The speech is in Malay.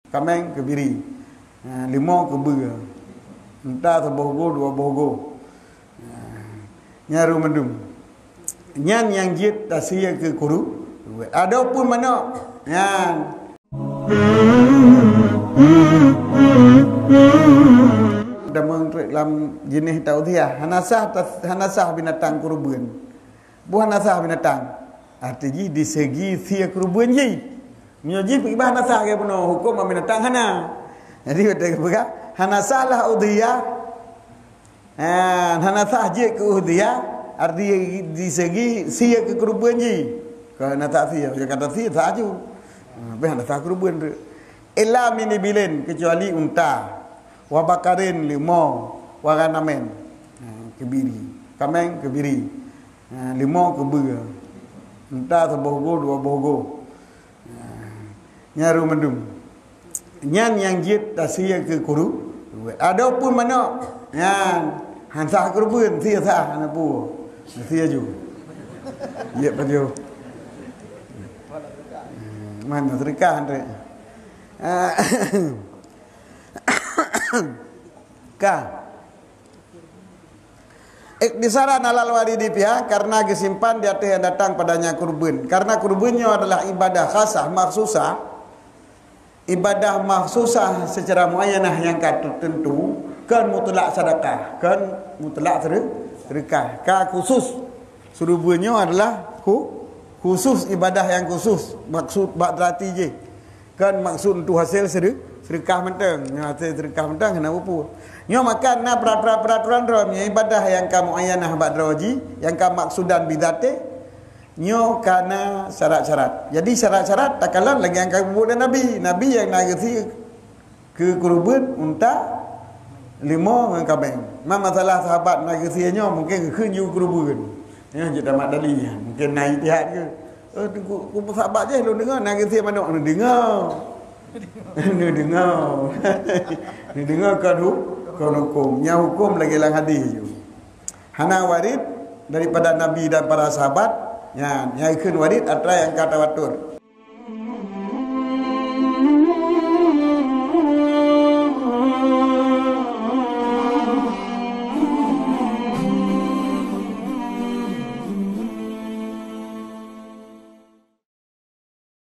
kameng kebiri, limau kebega, entah sebogo dua bogo, nyaru mendum, nyan yang jit tasia ke kuru, ada pun mana, nyan. Damang dalam jenis tauhid hanasah binatang kurban. Buah hanasah binatang. Artinya di segi sia kurban je. Menyoji pergi hanasah ke penuh hukum binatang hana. Jadi betul ke hanasah lah udhiyah. Hanasah je ke udhiyah. Artinya di segi sia ke kurban je. Kalau hanasah sia, dia kata sia sahaja. Hanasah kurban tu. Illa mini bilin kecuali unta. Wabakarin limau waranamen kebiri kameng kebiri limau kebega entah sebogo dua bogo nyaru mendum nyan yang jit tasia ke kuru ada pun mana nyan hansah kurban sia sah anak pu sia ju ya pada mana sedekah andre Iktisaran alal waridi pihak karena disimpan di atas yang datang padanya kurban. Karena kurbannya adalah ibadah khasah maksusah, ibadah maksusah secara muayyanah yang tertentu, kan mutlak sedekah, kan mutlak sedekah. Ka khusus kurbannya adalah khusus ibadah yang khusus, maksud badrati je. Kan maksud untuk hasil sedekah mentang, hasil sedekah mentang kena apa? Nyo makan na peraturan romnya ibadah yang kamu ayanah badraji, yang kamu maksudan bidate, nyo kana syarat-syarat. Jadi syarat-syarat tak kalah lagi yang kamu buat Nabi yang nagasi ke kurban unta lima dengan kambing. Masalah sahabat nagasinya mungkin ke kurban. Ya jadi mak dali, mungkin naik tihad ke. Kumpul sahabat je lu dengar nagasi mana nak dengar. Ni dengar kan hukum. Nya hukum lagi lang hadis je. Hana warid daripada Nabi dan para sahabat. Ya, yang ikut warid adalah yang kata watur.